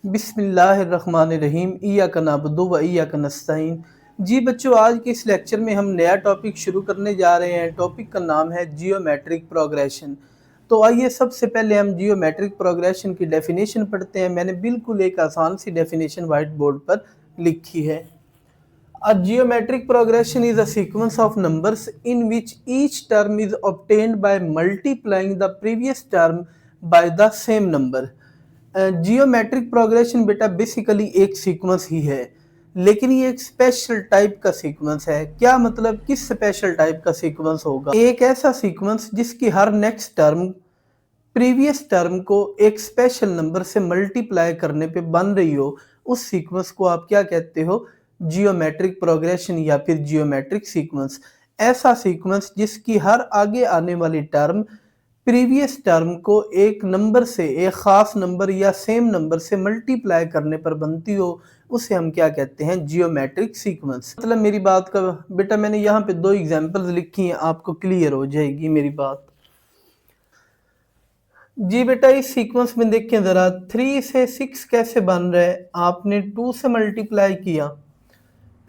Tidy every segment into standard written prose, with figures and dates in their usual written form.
बिस्मिल्लाहिर्रहमानिर्रहीम इय्याका नअबुदु व इय्याका नस्तईन। जी बच्चों, आज के इस लेक्चर में हम नया टॉपिक शुरू करने जा रहे हैं। टॉपिक का नाम है जियोमेट्रिक प्रोग्रेशन। तो आइए सबसे पहले हम जियोमेट्रिक प्रोग्रेशन की डेफिनेशन पढ़ते हैं। मैंने बिल्कुल एक आसान सी डेफिनेशन व्हाइट बोर्ड पर लिखी है। A geometric progression is a sequence of numbers in which each term is obtained by multiplying the previous term by the same number. Geometric progression बेटा बेसिकली एक सीक्वेंस ही है, लेकिन ये एक स्पेशल टाइप का सीक्वेंस है। क्या मतलब, किस स्पेशल टाइप का सीक्वेंस होगा? एक ऐसा सीक्वेंस जिसकी हर नेक्स्ट टर्म प्रीवियस टर्म को एक स्पेशल नंबर से मल्टीप्लाई करने पे बन रही हो, उस सीक्वेंस को आप क्या कहते हो? जियोमेट्रिक प्रोग्रेशन या फिर जियोमेट्रिक सीक्वेंस। ऐसा सीक्वेंस जिसकी हर आगे आने वाली टर्म प्रीवियस टर्म को एक नंबर से, एक खास नंबर या सेम नंबर से मल्टीप्लाई करने पर बनती हो, उसे हम क्या कहते हैं? Geometric sequence. मतलब मेरी बात का बेटा, मैंने यहाँ पे दो एग्जांपल्स लिखी हैं, आपको क्लियर हो जाएगी मेरी बात। जी बेटा, इस सीक्वेंस में देखें ज़रा, 3 से 6 कैसे बन रहा है? आपने 2 से मल्टीप्लाई किया।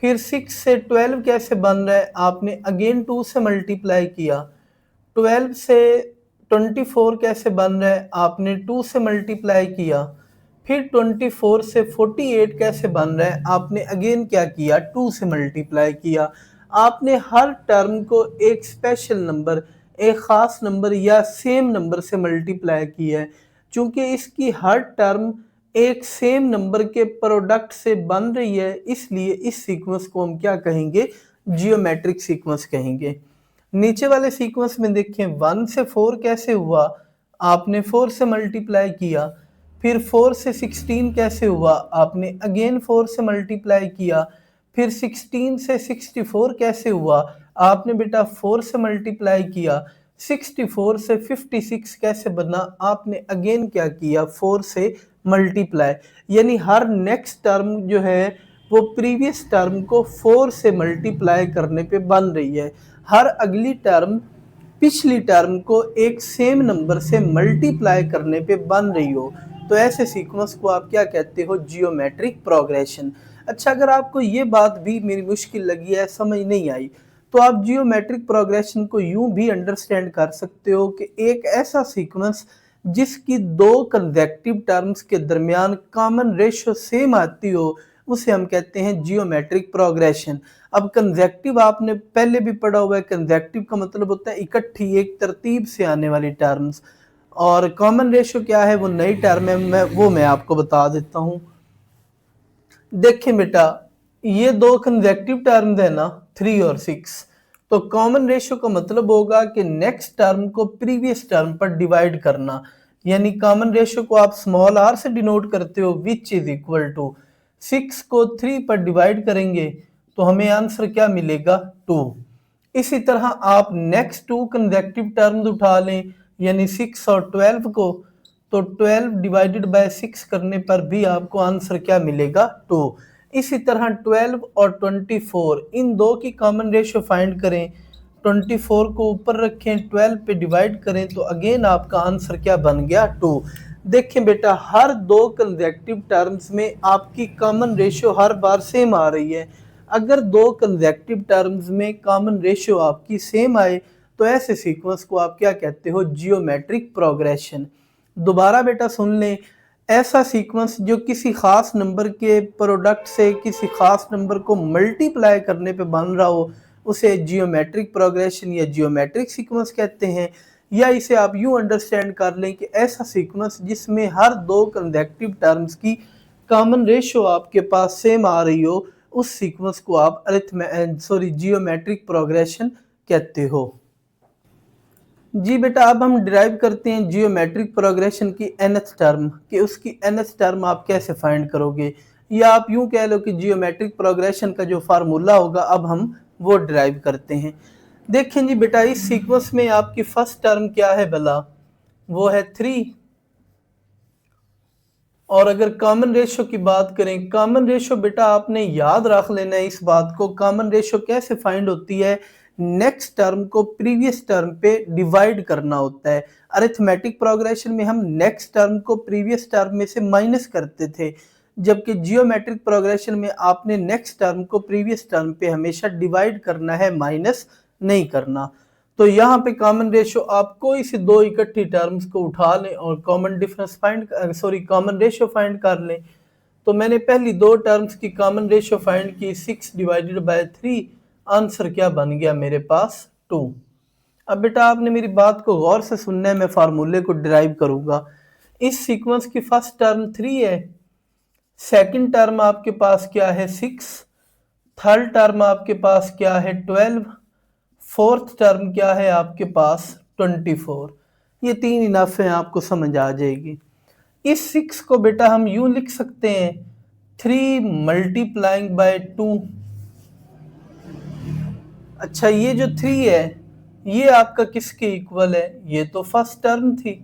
फिर 6 से 12 कैसे बन रहा है? आपने अगेन 2 से मल्टीप्लाई किया। 12 से 24 कैसे बन रहा है? आपने 2 से मल्टीप्लाई किया। फिर 24 से 48 कैसे बन रहा है? आपने अगेन क्या किया? 2 से मल्टीप्लाई किया। आपने हर टर्म को एक स्पेशल नंबर, एक ख़ास नंबर या सेम नंबर से मल्टीप्लाई किया है। चूँकि इसकी हर टर्म एक सेम नंबर के प्रोडक्ट से बन रही है, इसलिए इस सीक्वेंस को हम क्या कहेंगे? जियोमेट्रिक सीक्वेंस कहेंगे। नीचे वाले सीक्वेंस में देखें, 1 से 4 कैसे हुआ? आपने 4 से मल्टीप्लाई किया। फिर 4 से 16 कैसे हुआ? आपने अगेन 4 से मल्टीप्लाई किया। फिर 16 से 64 कैसे हुआ? आपने बेटा 4 से मल्टीप्लाई किया। 64 से 56 कैसे बना? आपने अगेन क्या किया? 4 से मल्टीप्लाई। यानी हर नेक्स्ट टर्म जो है वो प्रीवियस टर्म को 4 से मल्टीप्लाई करने पे बन रही है। हर अगली टर्म पिछली टर्म को एक सेम नंबर से मल्टीप्लाई करने पे बन रही हो, तो ऐसे सीक्वेंस को आप क्या कहते हो? Geometric progression. अच्छा, अगर आपको ये बात भी मेरी मुश्किल लगी है, समझ नहीं आई, तो आप जियोमेट्रिक प्रोग्रेशन को यूं भी अंडरस्टैंड कर सकते हो कि एक ऐसा सीक्वेंस जिसकी दो कंसेक्टिव टर्म्स के दरमियान कॉमन रेशियो सेम आती हो, उसे हम कहते हैं जियोमेट्रिक प्रोग्रेशन। अब कंसेक्टिव आपने पहले भी पढ़ा हुआ है। कंसेक्टिव का मतलब होता है इकट्ठी, एक तरतीब से आने वाली टर्म्स। और कॉमन रेशियो क्या है? वो नई टर्म है, मैं आपको बता देता हूँ। देखें बेटा, ये दो कंसेक्टिव टर्म्स है ना, 3 और 6। तो कॉमन रेशियो का मतलब होगा कि नेक्स्ट टर्म को प्रीवियस टर्म पर डिवाइड करना। यानी कॉमन रेशियो को आप स्मॉल r से डिनोट करते हो, विच इज इक्वल टू 6 को 3 पर डिवाइड करेंगे तो हमें आंसर क्या मिलेगा? 2। इसी तरह आप नेक्स्ट टू कंसेक्टिव टर्म्स उठा लें, यानी 6 और 12 को, तो 12 डिवाइडेड बाय 6 करने पर भी आपको आंसर क्या मिलेगा? 2। इसी तरह 12 और 24, इन दो की कॉमन रेशियो फाइंड करें। 24 को ऊपर रखें, 12 पे डिवाइड करें तो अगेन आपका आंसर क्या बन गया? 2। देखें बेटा, हर दो कंसेक्टिव टर्म्स में आपकी कॉमन रेशियो हर बार सेम आ रही है। अगर दो कंसेक्टिव टर्म्स में कॉमन रेशियो आपकी सेम आए, तो ऐसे सीक्वेंस को आप क्या कहते हो? Geometric progression. दोबारा बेटा सुन लें, ऐसा सीक्वेंस जो किसी खास नंबर के प्रोडक्ट से किसी खास नंबर को मल्टीप्लाई करने पे बन रहा हो, उसे जियोमेट्रिक प्रोग्रेशन या जियोमेट्रिक सीक्वेंस कहते हैं। या इसे आप यूं अंडरस्टैंड कर लें कि ऐसा सीक्वेंस जिसमें हर दो कंसेक्टिव टर्म्स की कॉमन रेशियो आपके पास सेम आ रही हो, उस सीक्वेंस को आप जियोमेट्रिक प्रोग्रेशन कहते हो। जी बेटा, अब हम डिराइव करते हैं जियोमेट्रिक प्रोग्रेशन की nth टर्म, कि उसकी nth टर्म आप कैसे फाइंड करोगे। या आप यूं कह लो कि जियोमेट्रिक प्रोग्रेशन का जो फार्मूला होगा, अब हम वो डिराइव करते हैं। देखें जी बेटा, इस सीक्वेंस में आपकी फर्स्ट टर्म क्या है भला? वो है 3। और अगर कॉमन रेशियो की बात करें, कॉमन रेशियो बेटा आपने याद रख लेना है इस बात को। कॉमन रेशियो कैसे फाइंड होती है? नेक्स्ट टर्म को प्रीवियस टर्म पे डिवाइड करना होता है। अरिथमेटिक प्रोग्रेशन में हम नेक्स्ट टर्म को प्रीवियस टर्म में से माइनस करते थे, जबकि जियोमेट्रिक प्रोग्रेशन में आपने नेक्स्ट टर्म को प्रीवियस टर्म पे हमेशा डिवाइड करना है, माइनस नहीं करना। तो यहाँ पे कॉमन रेशियो आप कोई सी दो इकट्ठी टर्म्स को उठा लें और common difference common ratio find कर लें। तो मैंने पहली दो टर्म्स की कॉमन रेशियो फाइंड की, 6 डिवाइडेड बाय 3, आंसर क्या बन गया मेरे पास 2। अब बेटा आपने मेरी बात को गौर से सुनना है, मैं फार्मूले को डिराइव करूंगा। इस सीक्वेंस की फर्स्ट टर्म 3 है, सेकंड टर्म आपके पास क्या है 6, थर्ड टर्म आपके पास क्या है 12, फोर्थ टर्म क्या है आपके पास 24। ये तीन इनफ है, आपको समझ आ जाएगी। इस 6 को बेटा हम यूं लिख सकते हैं 3 मल्टीप्लाइंग बाय 2। अच्छा, ये जो 3 है ये आपका किसके इक्वल है? ये तो फर्स्ट टर्म थी।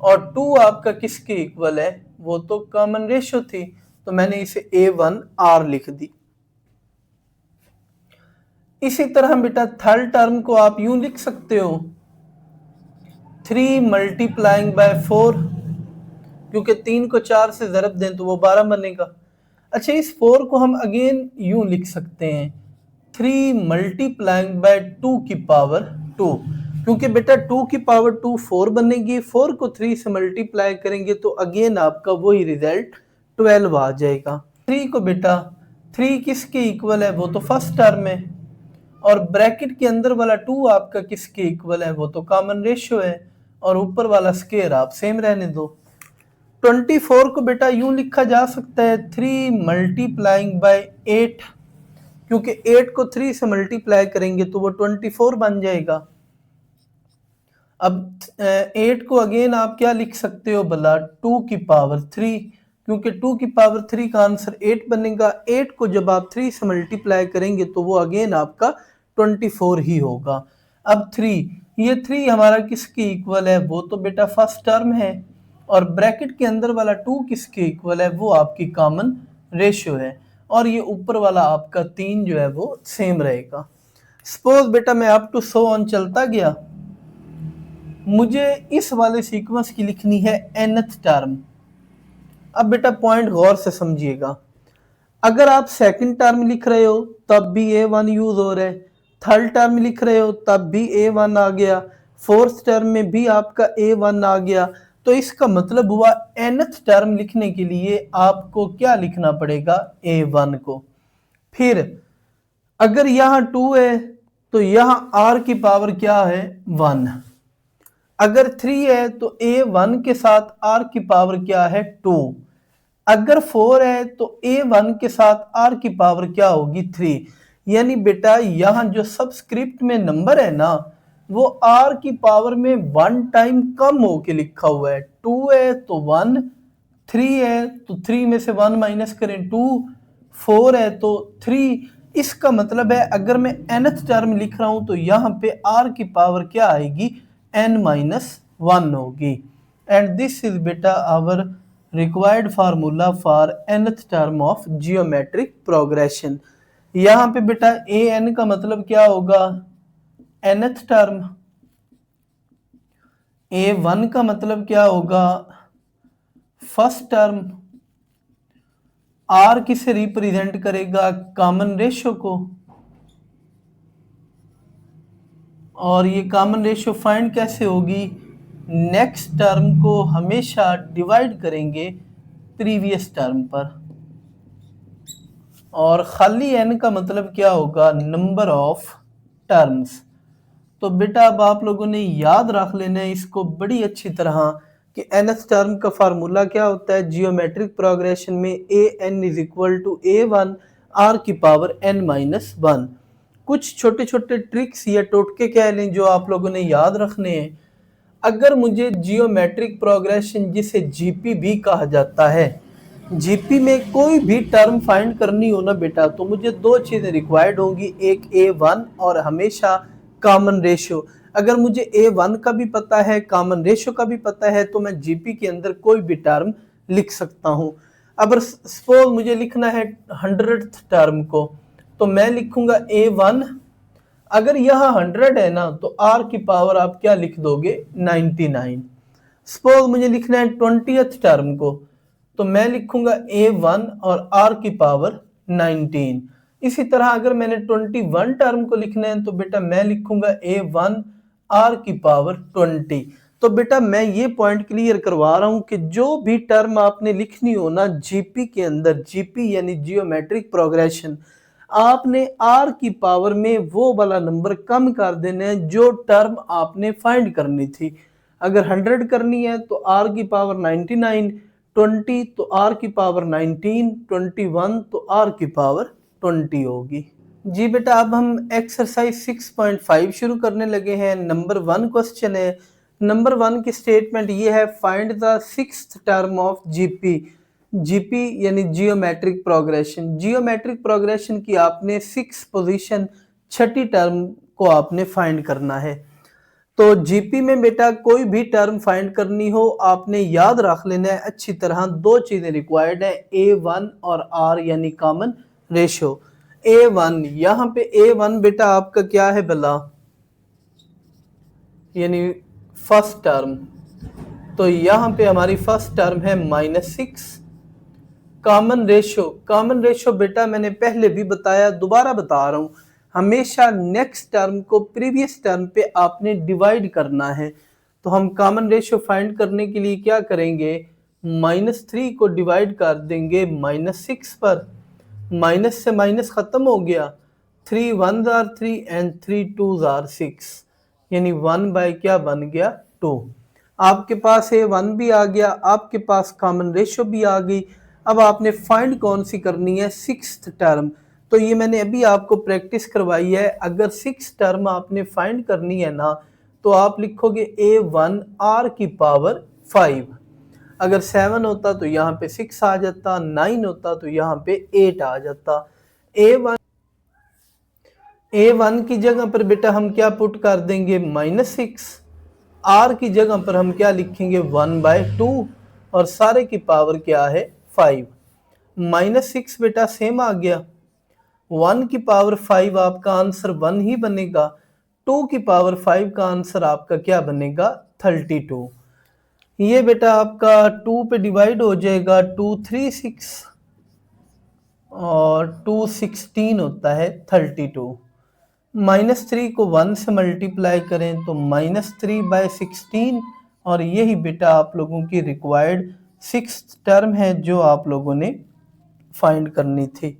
और 2 आपका किसके इक्वल है? वो तो कॉमन रेशियो थी। तो मैंने इसे A1R लिख दी। इसी तरह बेटा थर्ड टर्म को आप यूं लिख सकते हो 3 मल्टीप्लाइंग बाय 4, क्योंकि 3 को 4 से ज़रब दें तो वो 12 बनेगा। अच्छा, इस 4 को हम अगेन यूं लिख सकते हैं 3 मल्टीप्लाइंग बाय 2 की पावर 2, क्योंकि बेटा 2 की पावर 2 4 बनेगी, 4 को 3 से मल्टीप्लाई करेंगे तो अगेन आपका वही रिजल्ट 12 आ जाएगा। 3 को बेटा 3 किसके इक्वल है? वो तो फर्स्ट टर्म है। और ब्रैकेट के अंदर वाला 2 आपका किसके इक्वल है? वो तो कॉमन रेशियो है। और ऊपर वाला स्केयर आप सेम रहने दो। 24 को बेटा यूं लिखा जा सकता है 3 मल्टीप्लाइंग बाय 8, क्योंकि 8 को 3 से मल्टीप्लाई करेंगे तो वो 24 बन जाएगा। अब 8 को अगेन आप क्या लिख सकते हो भला? 2 की पावर 3, क्योंकि 2 की पावर 3 का आंसर 8 बनेगा। 8 को जब आप 3 से मल्टीप्लाई करेंगे तो वो अगेन आपका 24 ही होगा। अब 3, ये 3 हमारा किसके इक्वल है? वो तो बेटा फर्स्ट टर्म है। और ब्रैकेट के अंदर वाला 2 किसके इक्वल है? वो आपकी कॉमन रेशियो है। और ये ऊपर वाला आपका 3 जो है वो सेम रहेगा। सपोज बेटा मैं अप टू सो ऑन चलता गया, मुझे इस वाले सीक्वेंस की लिखनी है nth टर्म। अब बेटा पॉइंट गौर से समझिएगा, अगर आप सेकंड टर्म लिख रहे हो तब भी A1 यूज हो रहा है, थर्ड टर्म लिख रहे हो तब भी A1 आ गया, फोर्थ टर्म में भी आपका A1 आ गया। तो इसका मतलब हुआ nth टर्म लिखने के लिए आपको क्या लिखना पड़ेगा? A1 को। फिर अगर यहाँ 2 है तो यहाँ R की पावर क्या है? 1। अगर 3 है तो A1 के साथ R की पावर क्या है? 2। अगर 4 है तो A1 के साथ R की पावर क्या होगी? 3। यानी बेटा यहाँ जो सबस्क्रिप्ट में नंबर है ना, वो R की पावर में 1 टाइम कम होके लिखा हुआ है। 2 है तो 1, 3 है तो 3 में से 1 माइनस करें 2, 4 है तो 3। इसका मतलब है अगर मैं nth टर्म लिख रहा हूं तो यहाँ पे R की पावर क्या आएगी? n-1 होगी। एंड दिस इज बेटा our required formula for nth term of geometric progression. यहाँ पे बेटा an का मतलब क्या होगा? nth term. A1 का मतलब क्या होगा? First term. R किसे रिप्रेजेंट करेगा? कॉमन रेशियो को। और ये कॉमन रेशियो फाइंड कैसे होगी? नेक्स्ट टर्म को हमेशा डिवाइड करेंगे प्रीवियस टर्म पर। और खाली n का मतलब क्या होगा? Number of terms. तो बेटा अब आप लोगों ने याद रख लेना है इसको बड़ी अच्छी तरह कि nth टर्म का फार्मूला क्या होता है जियोमेट्रिक प्रोग्रेशन में? an is equal to A1 R की पावर n-1। कुछ छोटे छोटे ट्रिक्स या टोटके कह लें जो आप लोगों ने याद रखने हैं। अगर मुझे जियोमेट्रिक प्रोग्रेशन जिसे जीपी भी कहा जाता है, जीपी में कोई भी टर्म फाइंड करनी हो ना बेटा, तो मुझे दो चीजें रिक्वायर्ड होंगी, एक A1 और हमेशा कॉमन रेशियो। अगर मुझे A1 का भी पता है, कॉमन रेशियो का भी पता है, तो मैं जीपी के अंदर कोई भी टर्म लिख सकता हूं। अब सपोज मुझे लिखना है 100th टर्म को, तो मैं लिखूंगा A1 अगर यह 100 है ना तो r की पावर आप क्या लिख दोगे 99। सपोज मुझे लिखना है 20th टर्म को, तो मैं लिखूंगा a1 और r की पावर 19। इसी तरह अगर मैंने 21 टर्म को लिखना है तो बेटा मैं लिखूंगा a1 r की पावर 20। तो बेटा मैं ये पॉइंट क्लियर करवा रहा हूं कि जो भी टर्म आपने लिखनी हो ना जीपी के अंदर, जीपी यानी जियोमेट्रिक प्रोग्रेशन, आपने r की पावर में वो वाला नंबर कम कर देना है जो टर्म आपने फाइंड करनी थी। अगर 100 करनी है तो r की पावर 99, 20 तो r की पावर 19, 21 तो r की पावर 20 होगी। जी बेटा अब हम एक्सरसाइज 6.5 शुरू करने लगे हैं। नंबर 1 क्वेश्चन है। नंबर 1 की स्टेटमेंट ये है, find the sixth term of GP. GP यानी जियोमेट्रिक प्रोग्रेशन। जियोमेट्रिक प्रोग्रेशन की आपने 6 पोजीशन, छठी टर्म को आपने फाइंड करना है। तो जीपी में बेटा कोई भी टर्म फाइंड करनी हो आपने याद रख लेना है अच्छी तरह, दो चीजें रिक्वायर्ड है, a1 और r यानी कॉमन रेशियो। a1 यहाँ पे a1 बेटा आपका क्या है भला, यानी फर्स्ट टर्म। तो यहाँ पे हमारी फर्स्ट टर्म है -6। कॉमन रेशियो, कॉमन रेशियो बेटा मैंने पहले भी बताया, दोबारा बता रहा हूँ, हमेशा नेक्स्ट टर्म को प्रीवियस टर्म पे आपने डिवाइड करना है। तो हम कॉमन रेशियो फाइंड करने के लिए क्या करेंगे, -3 को डिवाइड कर देंगे -6 पर। माइनस से माइनस खत्म हो गया, 3 1s are 3 and 3 2s are 6, यानी 1 बाय क्या बन गया 2। आपके पास a1 भी आ गया, आपके पास कॉमन रेशियो भी आ गई। अब आपने फाइंड कौन सी करनी है, सिक्स्थ टर्म। तो ये मैंने अभी आपको प्रैक्टिस करवाई है। अगर सिक्स टर्म आपने फाइंड करनी है ना तो आप लिखोगे a1 r की पावर 5। अगर 7 होता तो यहाँ पे 6 आ जाता, 9 होता तो यहाँ पे 8 आ जाता। a1 की जगह पर बेटा हम क्या पुट कर देंगे -6, r की जगह पर हम क्या लिखेंगे 1/2 और सारे की पावर क्या है 5। -6 बेटा सेम आ गया, 1 की पावर 5 आपका आंसर 1 ही बनेगा, 2 की पावर 5 का आंसर आपका क्या बनेगा 32। ये बेटा आपका 2 पे डिवाइड हो जाएगा, 2 3 6 और 2 16 होता है 32। -3 को 1 से मल्टीप्लाई करें तो -3/16, और यही बेटा आप लोगों की रिक्वायर्ड सिक्स्थ टर्म है जो आप लोगों ने फाइंड करनी थी।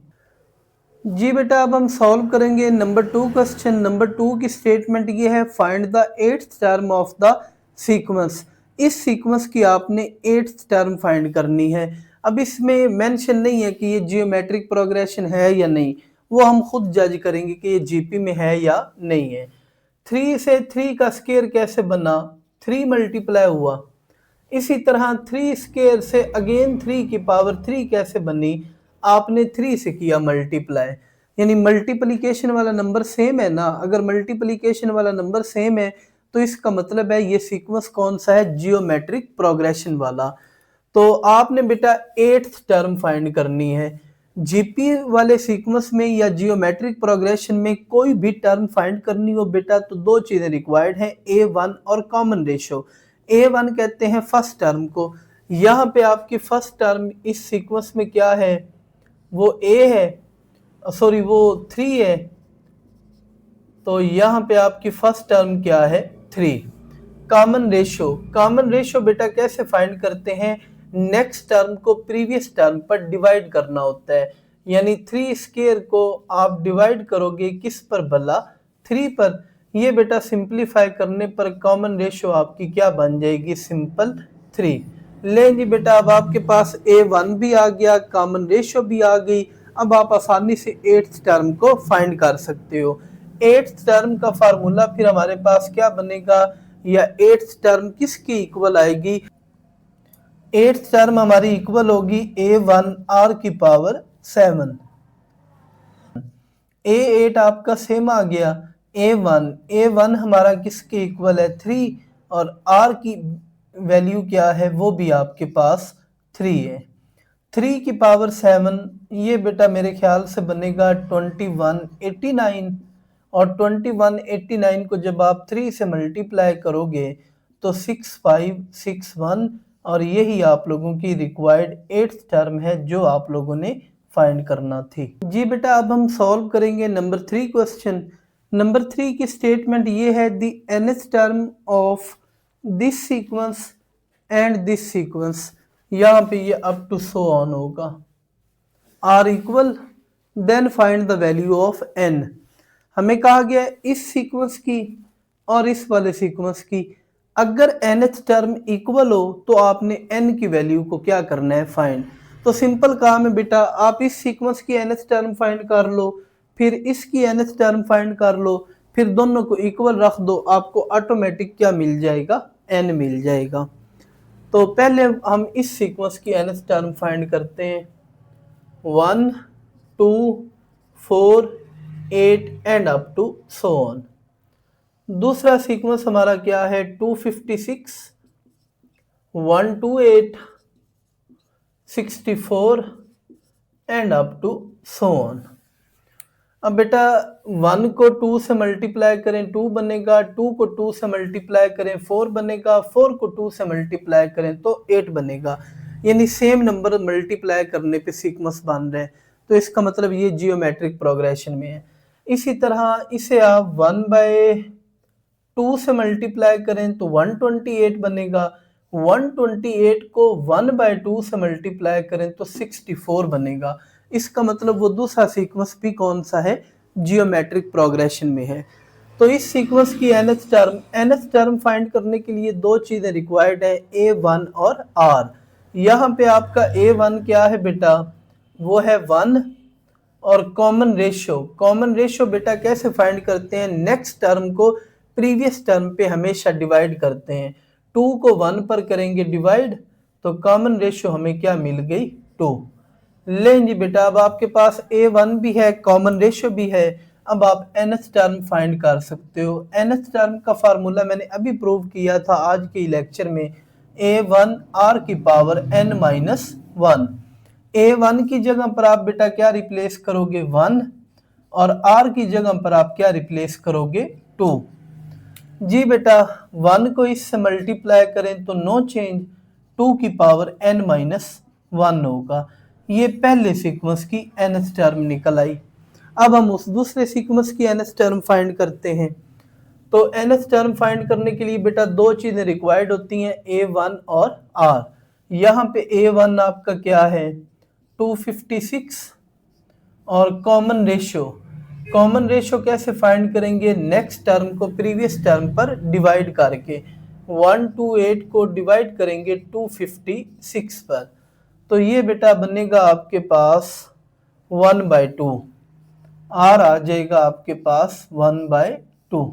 जी बेटा अब हम सॉल्व करेंगे नंबर 2 क्वेश्चन। नंबर 2 की स्टेटमेंट ये है, find the 8th term of the sequence. इस सीक्वेंस की आपने 8th टर्म फाइंड करनी है। अब इसमें मेंशन नहीं है कि ये जियोमेट्रिक प्रोग्रेशन है या नहीं, वो हम खुद जज करेंगे कि ये जीपी में है या नहीं है। 3 से 3 का स्क्वायर कैसे बना, 3 मल्टीप्लाई हुआ। इसी तरह 3 स्क्वायर से अगेन 3 की पावर 3 कैसे बनी, आपने 3 से किया मल्टीप्लाई, यानी मल्टीप्लिकेशन वाला नंबर सेम है ना। अगर मल्टीप्लिकेशन वाला नंबर सेम है तो इसका मतलब है ये सीक्वेंस कौन सा है, जियोमेट्रिक प्रोग्रेशन वाला। तो आपने बेटा 8th टर्म फाइंड करनी है। जीपी वाले सीक्वेंस में या जियोमेट्रिक प्रोग्रेशन में कोई भी टर्म फाइंड करनी हो बेटा तो दो चीजें रिक्वायर्ड हैं, a1 और कॉमन रेशियो। a1 कहते हैं फर्स्ट टर्म को, यहाँ पे आपकी फर्स्ट टर्म इस सीक्वेंस में क्या है, वो a है, सॉरी वो 3 है, तो यहाँ पे आपकी फर्स्ट टर्म क्या है 3। कॉमन रेशियो, कॉमन रेशियो बेटा कैसे फाइंड करते हैं, नेक्स्ट टर्म को प्रीवियस टर्म पर डिवाइड करना होता है, यानी 3 स्क्वायर को आप डिवाइड करोगे किस पर भला 3 पर। ये बेटा सिंप्लीफाई करने पर कॉमन रेशियो आपकी क्या बन जाएगी, सिंपल 3। ले जी बेटा अब आपके पास a1 भी आ गया, कॉमन रेशियो भी आ गई। अब आप आसानी से 8th टर्म को फाइंड कर सकते हो। 8th टर्म का फार्मूला फिर हमारे पास क्या बनेगा, या 8th टर्म किसकी इक्वल आएगी, 8th टर्म हमारी इक्वल होगी a1 r की पावर 7। a8 आपका सेम आ गया, a1 हमारा किसके इक्वल है 3, और r की वैल्यू क्या है वो भी आपके पास 3 है। 3 की पावर 7 ये बेटा मेरे ख्याल से बनेगा 21 89, और 2189 को जब आप 3 से मल्टीप्लाई करोगे तो 6561, और यही आप लोगों की रिक्वायर्ड 8th टर्म है जो आप लोगों ने फाइंड करना थी। जी बेटा, अब हम सॉल्व करेंगे नंबर 3 क्वेश्चन। नंबर 3 की स्टेटमेंट ये है, the nth term of this sequence and this sequence, यहाँ पे ये अप टू सो ऑन होगा, are equal, then find the value of n। हमें कहा गया है इस सीक्वेंस की और इस वाले सीक्वेंस की अगर nth टर्म इक्वल हो तो आपने n की वैल्यू को क्या करना है, फाइंड। तो सिंपल काम है बेटा, आप इस सीक्वेंस की nth टर्म फाइंड कर लो, फिर इसकी nth टर्म फाइंड कर लो, फिर दोनों को इक्वल रख दो, आपको ऑटोमेटिक क्या मिल जाएगा, n मिल जाएगा। तो पहले हम इस सीक्वेंस की nth टर्म फाइंड करते हैं, 1 2 4 8 and up to so on. दूसरा सीक्वेंस हमारा क्या है, 256 128 64 and up to so on. अब बेटा 1 को 2 से मल्टीप्लाई करें 2 बनेगा, 2 को 2 से मल्टीप्लाई करें 4 बनेगा, 4 को 2 से मल्टीप्लाई करें तो 8 बनेगा, यानी सेम नंबर मल्टीप्लाई करने पे सीक्वेंस बन रहे हैं। तो इसका मतलब ये जियोमेट्रिक प्रोग्रेशन में है। इसी तरह इसे आप 1/2 से मल्टीप्लाई करें तो 128 बनेगा, 128 को 1/2 से मल्टीप्लाई करें तो 64 बनेगा। इसका मतलब वो दूसरा सीक्वेंस भी कौन सा है, जियोमेट्रिक प्रोग्रेशन में है। तो इस सीक्वेंस की nth टर्म फाइंड करने के लिए दो चीजें रिक्वायर्ड है, a1 और r। यहाँ पे आपका a1 क्या है बेटा, वो है 1, और कॉमन रेशियो बेटा कैसे फाइंड करते हैं, नेक्स्ट टर्म को प्रीवियस टर्म पे हमेशा डिवाइड करते हैं। 2 को 1 पर करेंगे डिवाइड तो कॉमन रेशियो हमें क्या मिल गई, 2। लेंगे बेटा, अब आपके पास a1 भी है, कॉमन रेशियो भी है, अब आप nth टर्म फाइंड कर सकते हो। nth टर्म का फार्मूला मैंने अभी प्रूव किया था आज के लेक्चर में, a1 r की पावर n-1। a1 की जगह पर आप बेटा क्या रिप्लेस करोगे, 1, और r की जगह पर आप क्या रिप्लेस करोगे, 2। जी बेटा 1 को इससे मल्टीप्लाई करें तो नो चेंज, 2 की पावर n-1 होगा। ये पहले सीक्वेंस की nth टर्म निकल आई। अब हम उस दूसरे सीक्वेंस की nth टर्म फाइंड करते हैं। तो nth टर्म फाइंड करने के लिए बेटा दो चीजें रिक्वायर्ड होती हैं, a1 और r। यहाँ पे a1 आपका क्या है, 256, और कॉमन रेशियो कैसे फाइंड करेंगे, नेक्स्ट टर्म को प्रीवियस टर्म पर डिवाइड करके, 128 को डिवाइड करेंगे 256 पर, तो ये बेटा बनेगा आपके पास 1/2, r आ जाएगा आपके पास 1/2।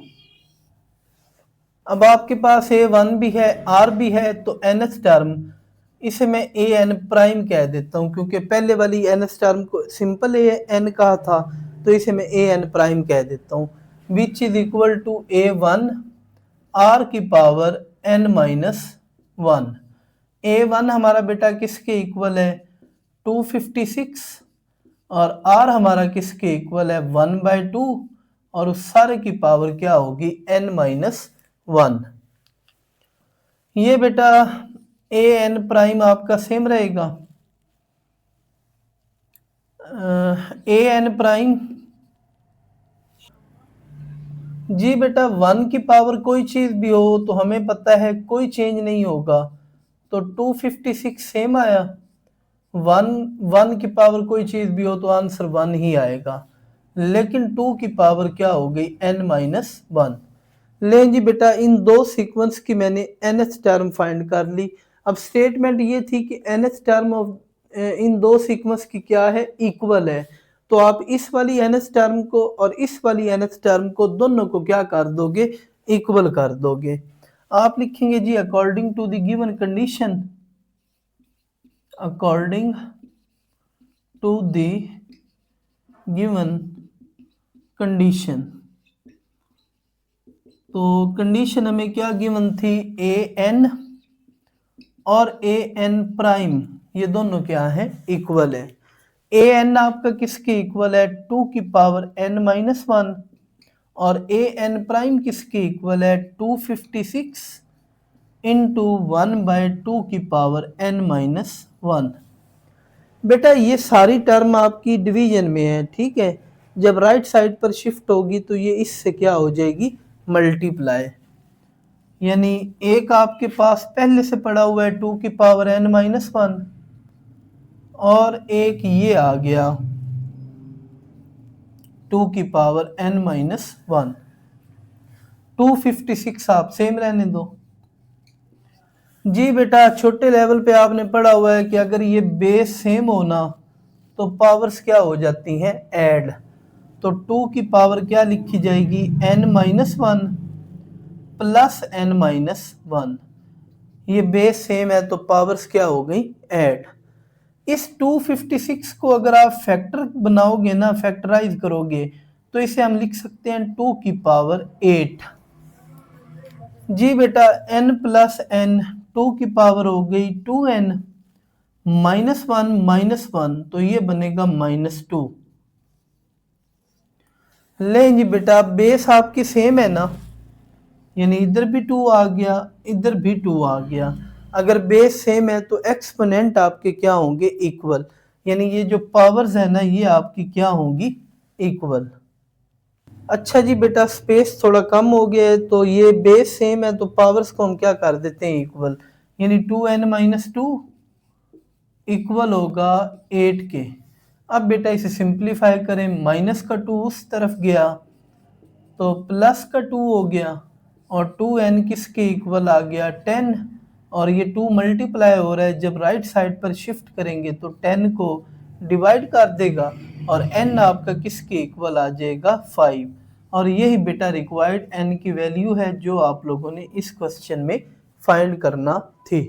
अब आपके पास a1 भी है r भी है, तो nth टर्म इसे मैं an प्राइम कह देता हूँ, क्योंकि पहले वाली nth टर्म को सिंपल an कहा था, तो इसे मैं an प्राइम कह देता हूँ, which is equal to a1 r की पावर n-1। a1 हमारा बेटा किसके इक्वल है, 256, और r हमारा किसके इक्वल है, 1/2, और उस सारे की पावर क्या होगी, n-1। ये बेटा an प्राइम आपका सेम रहेगा, an प्राइम, जी बेटा 1 की पावर कोई चीज भी हो तो हमें पता है कोई चेंज नहीं होगा, तो 256 सेम आया, 1 की पावर कोई चीज भी हो तो आंसर 1 ही आएगा, लेकिन 2 की पावर क्या हो गई, n-1। लें जी बेटा, इन दो सीक्वेंस की मैंने nth टर्म फाइंड कर ली। अब स्टेटमेंट ये थी कि nth टर्म ऑफ इन दो सीक्वेंस की क्या है, इक्वल है। तो आप इस वाली nth टर्म को और इस वाली nth टर्म को दोनों को क्या कर दोगे, इक्वल कर दोगे। आप लिखेंगे जी according to the given condition, according to the given condition. तो कंडीशन हमें क्या गिवन थी, an और an प्राइम ये दोनों क्या है, इक्वल है। an आपका किसके इक्वल है, 2 की पावर n-1, और ए एन प्राइम किसके इक्वल है 256 इंटू 1/2 की पावर n माइनस 1। बेटा ये सारी टर्म आपकी डिवीजन में है, ठीक है। जब राइट साइड पर शिफ्ट होगी तो ये इससे क्या हो जाएगी, मल्टीप्लाई। यानी एक आपके पास पहले से पड़ा हुआ है 2 की पावर n माइनस 1 और एक ये आ गया 2 की पावर n माइनस 1। 256 आप सेम रहने दो। जी बेटा छोटे लेवल पे आपने पढ़ा हुआ है कि अगर ये बेस सेम होना तो पावर्स क्या हो जाती हैं, ऐड। तो 2 की पावर क्या लिखी जाएगी, n minus 1 plus n minus 1। ये बेस सेम है तो पावर्स क्या हो गई, ऐड। इस 256 को अगर आप फैक्टर बनाओगे ना, फैक्टराइज करोगे तो इसे हम लिख सकते हैं 2 की पावर 8। जी बेटा n प्लस n 2 की पावर हो गई 2n माइनस वन तो ये बनेगा -2। ले जी बेटा बेस आपकी सेम है ना, यानी इधर भी 2 आ गया, इधर भी 2 आ गया। अगर बेस सेम है तो एक्सपोनेंट आपके क्या होंगे, इक्वल। यानी ये जो पावर्स है ना ये आपकी क्या होंगी, इक्वल। अच्छा जी बेटा स्पेस थोड़ा कम हो गया है तो ये बेस सेम है तो पावर्स को हम क्या कर देते हैं, इक्वल। यानी 2n माइनस 2 इक्वल होगा 8 के। अब बेटा इसे सिंप्लीफाई करें, माइनस का 2 उस तरफ गया तो प्लस का 2 हो गया और 2n किसके इक्वल आ गया, 10। और ये 2 मल्टीप्लाई हो रहा है, जब राइट साइड पर शिफ्ट करेंगे तो 10 को डिवाइड कर देगा और n आपका किसके इक्वल आ जाएगा, 5। और यही बेटा रिक्वायर्ड n की वैल्यू है जो आप लोगों ने इस क्वेश्चन में फाइंड करना थी।